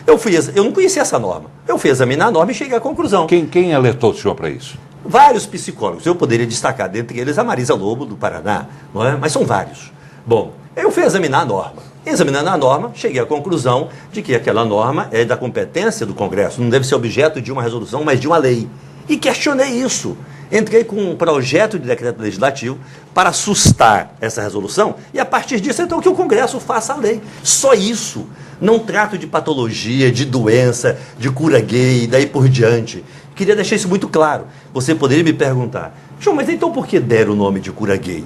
Eu não conhecia essa norma. Eu fui examinar a norma e cheguei à conclusão. Quem alertou o senhor para isso? Vários psicólogos. Eu poderia destacar, dentre eles, a Marisa Lobo, do Paraná, não é? Mas são vários. Bom, eu fui examinar a norma. Examinando a norma, cheguei à conclusão de que aquela norma é da competência do Congresso, não deve ser objeto de uma resolução, mas de uma lei. E questionei isso. Entrei com um projeto de decreto legislativo para sustar essa resolução e, a partir disso, então, que o Congresso faça a lei. Só isso. Não trato de patologia, de doença, de cura gay e daí por diante. Queria deixar isso muito claro. Você poderia me perguntar, João, mas então por que deram o nome de cura gay?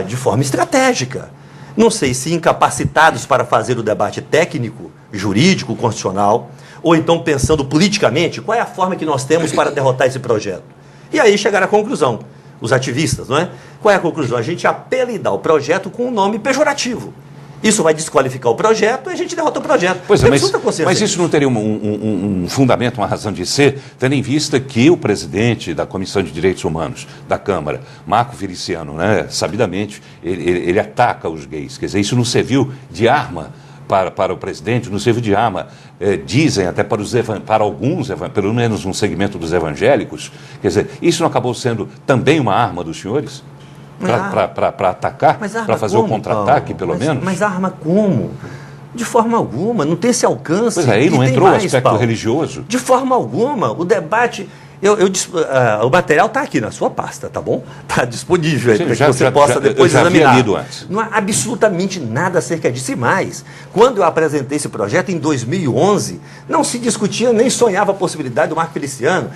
De forma estratégica. Não sei se incapacitados para fazer o debate técnico, jurídico, constitucional, ou então pensando politicamente, qual é a forma que nós temos para derrotar esse projeto. E aí chegaram à conclusão, os ativistas, não é? Qual é a conclusão? A gente apelidar o projeto com um nome pejorativo. Isso vai desqualificar o projeto e a gente derrota o projeto. Pois é, mas isso não teria um fundamento, uma razão de ser, tendo em vista que o presidente da Comissão de Direitos Humanos da Câmara, Marco Feliciano, né, sabidamente, ele ataca os gays. Quer dizer, isso não serviu de arma para o presidente, não serviu de arma, dizem até para alguns, pelo menos um segmento dos evangélicos. Quer dizer, isso não acabou sendo também uma arma dos senhores? Para atacar, para fazer o contra-ataque, pelo menos? Mas arma como? De forma alguma, não tem esse alcance. Pois aí não entrou o aspecto religioso? De forma alguma, o debate... o material está aqui na sua pasta, tá bom? Está disponível aí para que você possa depois examinar. Lido antes. Não há absolutamente nada acerca disso. E mais, quando eu apresentei esse projeto em 2011, não se discutia nem sonhava a possibilidade do Marco Feliciano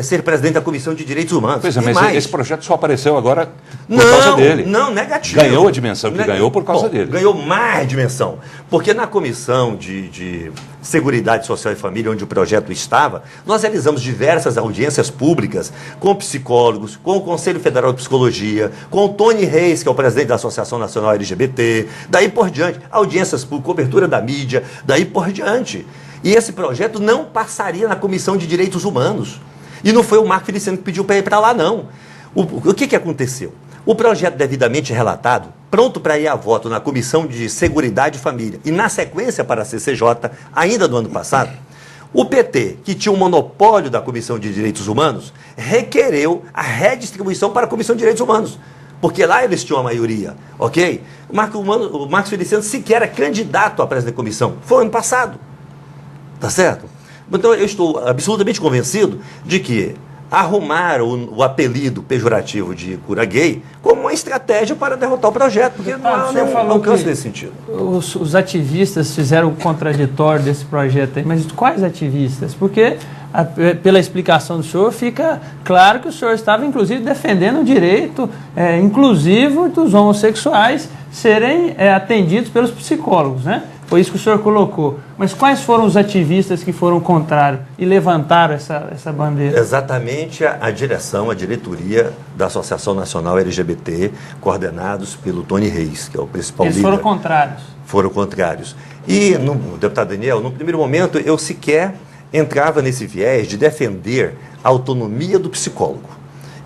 ser presidente da Comissão de Direitos Humanos. Pois é, mas esse projeto só apareceu agora por causa dele. Não, negativo. Ganhou a dimensão que ganhou por causa dele. Ganhou mais dimensão. Porque na Comissão de Seguridade Social e Família, onde o projeto estava, nós realizamos diversas audiências públicas com psicólogos, com o Conselho Federal de Psicologia, com o Tony Reis, que é o presidente da Associação Nacional LGBT, daí por diante, audiências públicas, cobertura da mídia, daí por diante. E esse projeto não passaria na Comissão de Direitos Humanos. E não foi o Marco Feliciano que pediu para ir para lá, não. O que aconteceu? O projeto devidamente relatado, pronto para ir a voto na Comissão de Seguridade e Família e, na sequência, para a CCJ, ainda no ano passado, o PT, que tinha o monopólio da Comissão de Direitos Humanos, requereu a redistribuição para a Comissão de Direitos Humanos, porque lá eles tinham a maioria, ok? O Marcos Feliciano sequer era candidato à presidência da comissão, foi ano passado, tá certo? Então eu estou absolutamente convencido de que arrumar o apelido pejorativo de cura gay como uma estratégia para derrotar o projeto, porque não há nenhum alcance nesse sentido. Os ativistas fizeram o contraditório desse projeto aí, mas quais ativistas? Porque, pela explicação do senhor, fica claro que o senhor estava, inclusive, defendendo o direito inclusivo dos homossexuais serem atendidos pelos psicólogos, né? Foi isso que o senhor colocou. Mas quais foram os ativistas que foram contrários e levantaram essa bandeira? Exatamente a direção, a diretoria da Associação Nacional LGBT, coordenados pelo Tony Reis, que é o principal líder. Eles foram contrários? Foram contrários. E, deputado Daniel, no primeiro momento, eu sequer entrava nesse viés de defender a autonomia do psicólogo.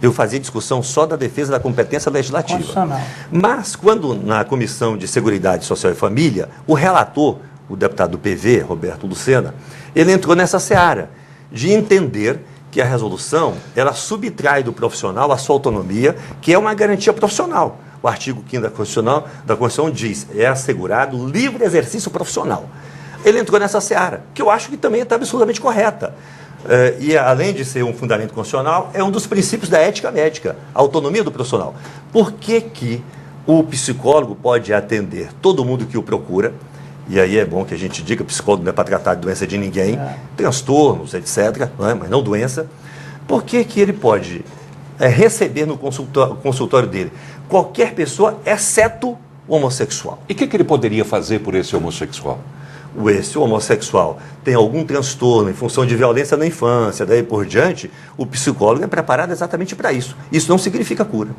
Eu fazia discussão só da defesa da competência legislativa. Mas, quando na Comissão de Seguridade Social e Família, o relator, o deputado do PV, Roberto Lucena, ele entrou nessa seara de entender que a resolução, ela subtrai do profissional a sua autonomia, que é uma garantia profissional. O artigo 5º da Constituição diz, é assegurado o livre exercício profissional. Ele entrou nessa seara, que eu acho que também está absolutamente correta. E além de ser um fundamento constitucional, é um dos princípios da ética médica, a autonomia do profissional. Por que o psicólogo pode atender todo mundo que o procura? E aí é bom que a gente diga, psicólogo não é para tratar de doença de ninguém, transtornos, etc., mas não doença. Por que ele pode receber no consultório dele qualquer pessoa, exceto o homossexual? E o que ele poderia fazer por esse homossexual? Se o homossexual tem algum transtorno em função de violência na infância, daí por diante, o psicólogo é preparado exatamente para isso. Isso não significa cura.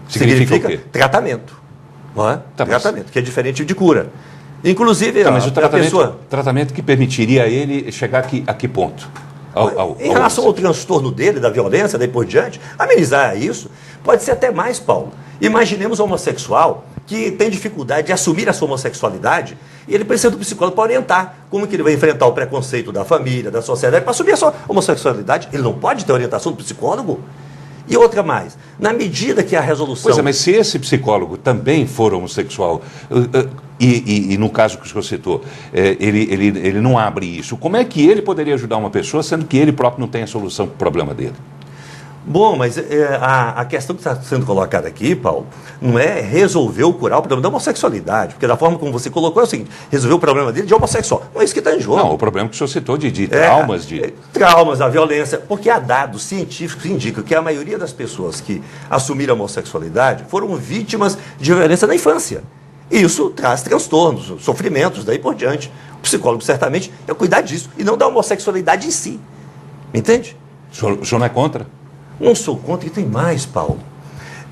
Significa o quê? Tratamento. Não é? Tratamento, que é diferente de cura. Inclusive, mas o tratamento que permitiria a ele chegar a que ponto? Em relação ao transtorno dele, da violência, daí por diante, amenizar isso, pode ser até mais, Paulo. Imaginemos um homossexual que tem dificuldade de assumir a sua homossexualidade e ele precisa do psicólogo para orientar como que ele vai enfrentar o preconceito da família, da sociedade, para assumir a sua homossexualidade. Ele não pode ter orientação do psicólogo? E outra mais, na medida que a resolução... Pois é, mas se esse psicólogo também for homossexual, e no caso que o senhor citou, ele não abre isso, como é que ele poderia ajudar uma pessoa, sendo que ele próprio não tem a solução para o problema dele? Bom, mas a questão que está sendo colocada aqui, Paulo, não é resolver ou curar o problema da homossexualidade, porque da forma como você colocou é o seguinte, resolver o problema dele de homossexual. Não é isso que está em jogo. Não, o problema que o senhor citou de traumas. Traumas, a violência, porque há dados científicos que indicam que a maioria das pessoas que assumiram a homossexualidade foram vítimas de violência na infância. E isso traz transtornos, sofrimentos, daí por diante. O psicólogo certamente é cuidar disso, e não da homossexualidade em si. Entende? O senhor não é contra? Não sou contra, e tem mais, Paulo.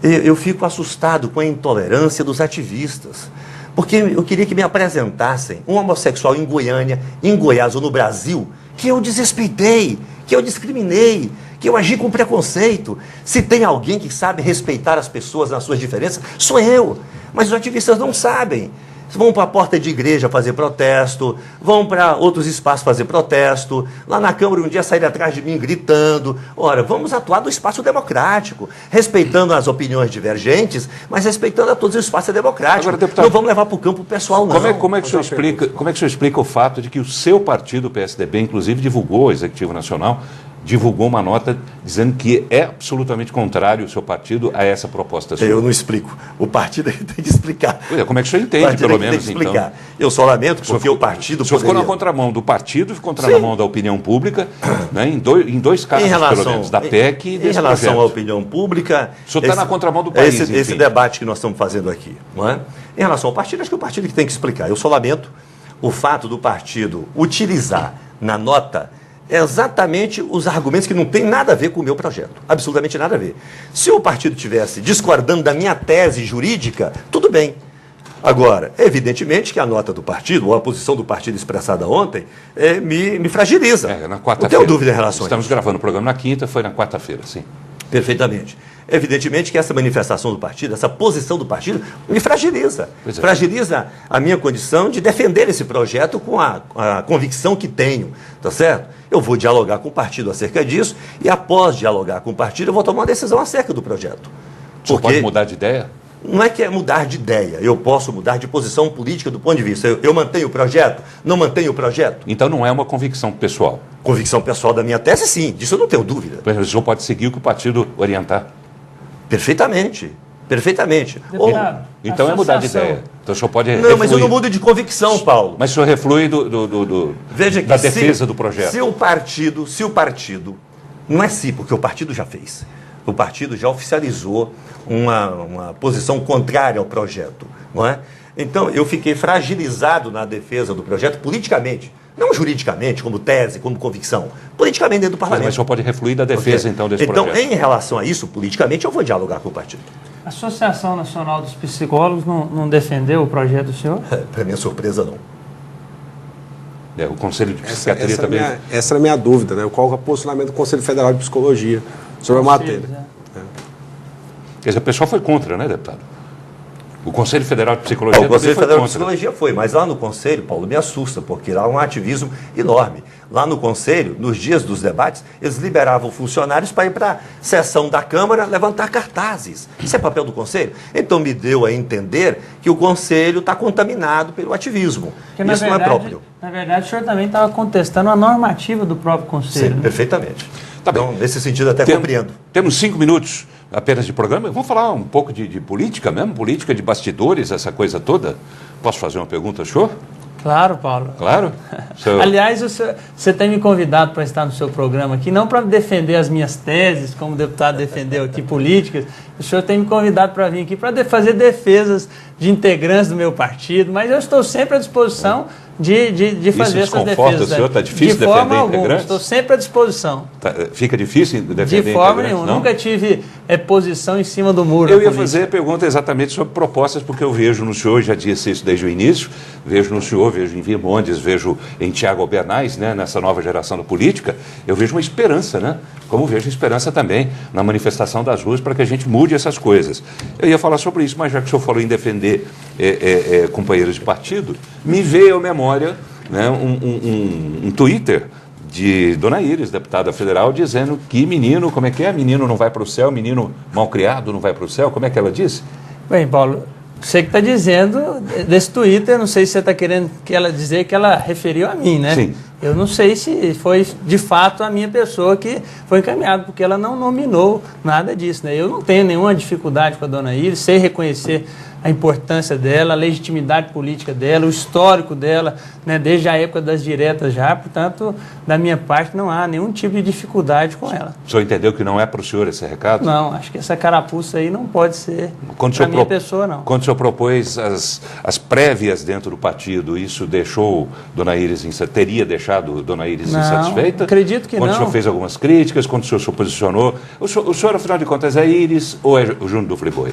Eu fico assustado com a intolerância dos ativistas. Porque eu queria que me apresentassem um homossexual em Goiânia, em Goiás ou no Brasil, que eu desrespeitei, que eu discriminei, que eu agi com preconceito. Se tem alguém que sabe respeitar as pessoas nas suas diferenças, sou eu. Mas os ativistas não sabem. Vão para a porta de igreja fazer protesto, vão para outros espaços fazer protesto, lá na Câmara um dia saíram atrás de mim gritando. Ora, vamos atuar no espaço democrático, respeitando as opiniões divergentes, mas respeitando a todos os espaços democráticos. Agora, deputado, não vamos levar para o campo pessoal, não. Como é que o senhor explica o fato de que o seu partido, o PSDB, inclusive divulgou, o Executivo Nacional, divulgou uma nota dizendo que é absolutamente contrário o seu partido a essa proposta sua? Eu não explico. O partido tem que explicar. Como é que o senhor entende, pelo menos, tem que explicar. Então? Eu só lamento porque o partido poderia... ficou na contramão do partido, ficou na contramão da opinião pública, né, em dois casos, pelo menos, da PEC e desse projeto. Em relação projeto. À opinião pública... O senhor está na contramão do país, esse debate que nós estamos fazendo aqui. Não é? Em relação ao partido, acho que o partido que tem que explicar. Eu só lamento o fato do partido utilizar na nota exatamente os argumentos que não tem nada a ver com o meu projeto. Absolutamente nada a ver. Se o partido estivesse discordando da minha tese jurídica, tudo bem. Agora, evidentemente que a nota do partido, ou a posição do partido expressada ontem, me fragiliza. Na quarta-feira. Não tenho dúvida em relação a isso. Estamos gravando o programa na quinta, foi na quarta-feira, sim. Perfeitamente. Evidentemente que essa manifestação do partido, essa posição do partido, me fragiliza. Fragiliza a minha condição de defender esse projeto com a convicção que tenho, tá certo? Eu vou dialogar com o partido acerca disso e após dialogar com o partido eu vou tomar uma decisão acerca do projeto. O senhor pode mudar de ideia? Não é que é mudar de ideia, eu posso mudar de posição política do ponto de vista. Eu mantenho o projeto? Não mantenho o projeto? Então não é uma convicção pessoal? Convicção pessoal da minha tese, sim, disso eu não tenho dúvida. Mas o senhor pode seguir o que o partido orientar? Perfeitamente. Perfeitamente. Então é mudar de ideia. Então o senhor pode refluir. Não, mas eu não mudo de convicção, Paulo. Mas o senhor reflui Veja que da defesa do projeto. Se o partido, não é se, porque o partido já fez. O partido já oficializou uma posição contrária ao projeto, não é? Então, eu fiquei fragilizado na defesa do projeto politicamente, não juridicamente, como tese, como convicção, politicamente dentro do parlamento. Mas o senhor pode refluir da defesa, então, desse projeto. Então, em relação a isso, politicamente, eu vou dialogar com o partido. A Associação Nacional dos Psicólogos não defendeu o projeto do senhor? Para minha surpresa, não. O Conselho de Psiquiatria também. Essa era a minha dúvida, né? Qual é o posicionamento do Conselho Federal de Psicologia sobre a matéria? Quer dizer, o pessoal foi contra, né, deputado? O Conselho Federal de Psicologia O Conselho Federal de contra. Psicologia foi, mas lá no Conselho, Paulo, me assusta, porque lá há um ativismo enorme. Lá no Conselho, nos dias dos debates, eles liberavam funcionários para ir para a sessão da Câmara levantar cartazes. Isso é papel do Conselho? Então me deu a entender que o Conselho está contaminado pelo ativismo. Porque, isso não é próprio. Na verdade, o senhor também estava contestando a normativa do próprio Conselho. Sim, né? Perfeitamente. Tá então, bem. nesse sentido, até compreendo. Temos 5 minutos apenas de programa. Vamos falar um pouco de política mesmo, política de bastidores, essa coisa toda. Posso fazer uma pergunta, senhor? Claro, Paulo. Claro. Aliás, você tem me convidado para estar no seu programa aqui, não para defender as minhas teses, como o deputado defendeu aqui, políticas. O senhor tem me convidado para vir aqui para fazer defesas de integrantes do meu partido, mas eu estou sempre à disposição de fazer essas defesas. O senhor? Está difícil de forma defender alguma, integrantes? estou sempre à disposição. Fica difícil defender De forma integrantes, nenhuma, não? nunca tive posição em cima do muro. Eu ia fazer a pergunta exatamente sobre propostas, porque eu vejo no senhor, já disse isso desde o início, vejo no senhor, vejo em Virmondes, vejo em Tiago Albernaz, né, nessa nova geração da política, eu vejo uma esperança, né? Como vejo esperança também na manifestação das ruas para que a gente mude essas coisas. Eu ia falar sobre isso, mas já que o senhor falou em defender companheiros de partido, me veio à memória, né, um Twitter de Dona Iris, deputada federal, dizendo que menino, como é que é? Menino não vai para o céu, menino mal criado não vai para o céu. Como é que ela disse? Bem, Paulo, você que está dizendo desse Twitter, não sei se você está querendo que ela dizer que ela referiu a mim, né? Sim. Eu não sei se foi de fato a minha pessoa que foi encaminhada, porque ela não nominou nada disso, né? Eu não tenho nenhuma dificuldade com a Dona Iris, sei reconhecer a importância dela, a legitimidade política dela, o histórico dela, né, desde a época das diretas já, portanto, da minha parte não há nenhum tipo de dificuldade com ela. O senhor entendeu que não é para o senhor esse recado? Não, acho que essa carapuça aí não pode ser para a minha pessoa, não. Quando o senhor propôs as prévias dentro do partido, isso deixou Dona Iris, teria deixado Dona Iris insatisfeita? Acredito que quando não. O senhor fez algumas críticas, quando o senhor se posicionou, o senhor, afinal de contas, é Iris ou é o Júnior do Friboi?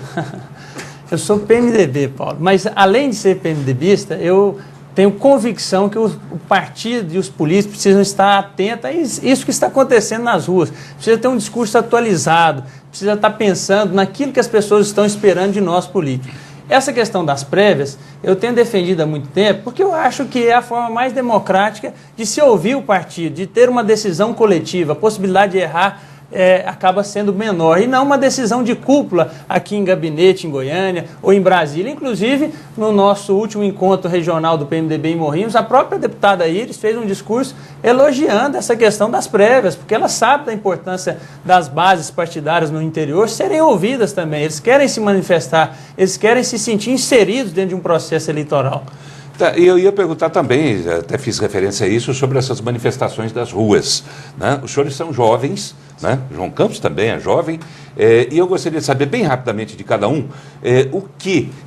Eu sou PMDB, Paulo, mas além de ser PMDBista, eu tenho convicção que o partido e os políticos precisam estar atentos a isso que está acontecendo nas ruas. Precisa ter um discurso atualizado, precisa estar pensando naquilo que as pessoas estão esperando de nós políticos. Essa questão das prévias, eu tenho defendido há muito tempo, porque eu acho que é a forma mais democrática de se ouvir o partido, de ter uma decisão coletiva, a possibilidade de errar acaba sendo menor, e não uma decisão de cúpula aqui em gabinete, em Goiânia ou em Brasília. Inclusive, no nosso último encontro regional do PMDB em Morrinhos, a própria deputada Iris fez um discurso elogiando essa questão das prévias, porque ela sabe da importância das bases partidárias no interior serem ouvidas também. Eles querem se manifestar, eles querem se sentir inseridos dentro de um processo eleitoral. E eu ia perguntar também, até fiz referência a isso, sobre essas manifestações das ruas, né? Os senhores são jovens, né? João Campos também é jovem, e eu gostaria de saber bem rapidamente de cada um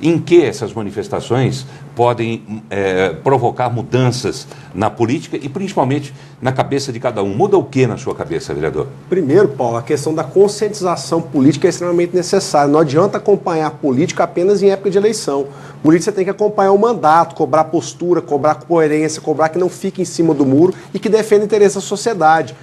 em que essas manifestações podem provocar mudanças na política e principalmente na cabeça de cada um. Muda o que na sua cabeça, vereador? Primeiro, Paulo, a questão da conscientização política é extremamente necessária. Não adianta acompanhar a política apenas em época de eleição. Política, você tem que acompanhar o mandato, cobrar postura, cobrar coerência, cobrar que não fique em cima do muro e que defenda o interesse da sociedade.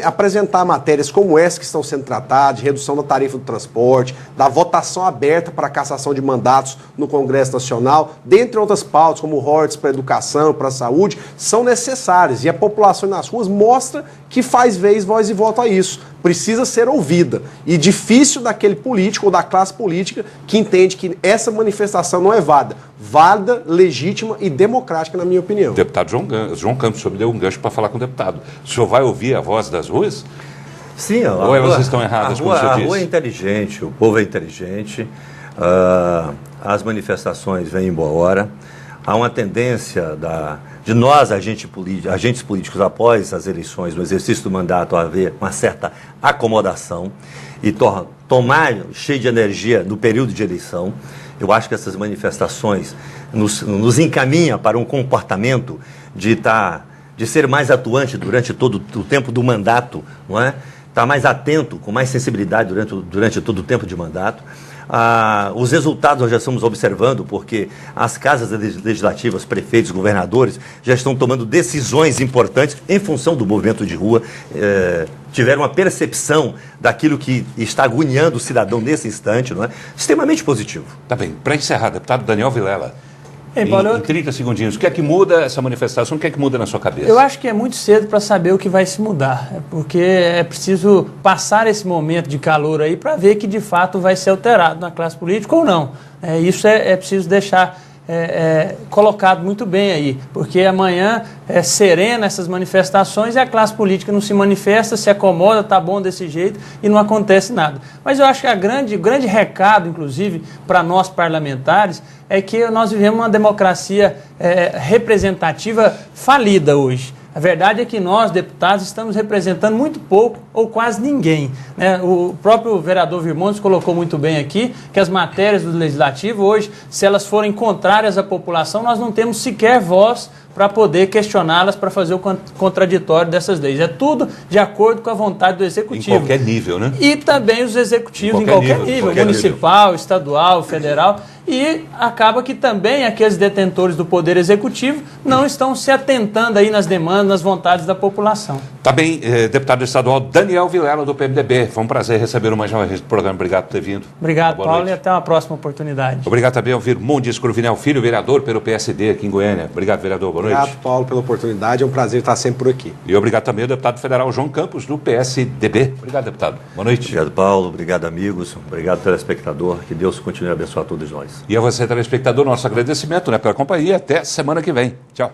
Apresentar matérias como essa que estão sendo tratadas, de redução da tarifa do transporte, da votação aberta para a cassação de mandatos no Congresso Nacional, dentre outras pautas, como royalties para a educação, para a saúde, são necessárias. E a população nas ruas mostra que faz vez, voz e voto a isso. Precisa ser ouvida. E difícil daquele político ou da classe política que entende que essa manifestação não é válida, legítima e democrática, na minha opinião. Deputado João Campos, o senhor me deu um gancho para falar com o deputado. O senhor vai ouvir a voz das ruas? Sim. Ou elas estão erradas, como o senhor disse? A rua é inteligente, o povo é inteligente, as manifestações vêm em boa hora. Há uma tendência de nós, agentes políticos, após as eleições, no exercício do mandato, haver uma certa acomodação e tomar cheio de energia no período de eleição. Eu acho que essas manifestações nos encaminham para um comportamento de ser mais atuante durante todo o tempo do mandato, não é? Estar mais atento, com mais sensibilidade durante todo o tempo de mandato. Os resultados nós já estamos observando, porque as casas legislativas, prefeitos, governadores, já estão tomando decisões importantes em função do movimento de rua, tiveram uma percepção daquilo que está agoniando o cidadão nesse instante, não é? Extremamente positivo. Tá bem. Para encerrar, deputado Daniel Vilela, Paulo, em 30 segundinhos, o que é que muda essa manifestação? O que é que muda na sua cabeça? Eu acho que é muito cedo para saber o que vai se mudar, porque é preciso passar esse momento de calor aí para ver que de fato vai ser alterado na classe política ou não. Isso é preciso deixar colocado muito bem aí, porque amanhã é serena essas manifestações e a classe política não se manifesta, se acomoda, tá bom desse jeito e não acontece nada. Mas eu acho que o grande recado, inclusive, para nós parlamentares, é que nós vivemos uma democracia representativa falida hoje. A verdade é que nós, deputados, estamos representando muito pouco ou quase ninguém, né? O próprio vereador Virmontes colocou muito bem aqui que as matérias do Legislativo hoje, se elas forem contrárias à população, nós não temos sequer voz para poder questioná-las, para fazer o contraditório dessas leis. É tudo de acordo com a vontade do Executivo. Em qualquer nível, né? E também os executivos em qualquer nível, municipal, estadual, federal. E acaba que também aqueles detentores do Poder Executivo não estão se atentando aí nas demandas, nas vontades da população. Tá bem, deputado estadual Daniel Vilela, do PMDB. Foi um prazer receber mais uma vez no programa. Obrigado por ter vindo. Obrigado, Paulo, e até uma próxima oportunidade. Obrigado também ao Virmontes Cruvinel Filho, vereador pelo PSD aqui em Goiânia. Obrigado, vereador. Boa noite. Obrigado, Paulo, pela oportunidade. É um prazer estar sempre por aqui. E obrigado também ao deputado federal João Campos, do PSDB. Obrigado, deputado. Boa noite. Obrigado, Paulo. Obrigado, amigos. Obrigado, telespectador. Que Deus continue a abençoar todos nós. E a você, telespectador, nosso agradecimento, pela companhia. Até semana que vem. Tchau.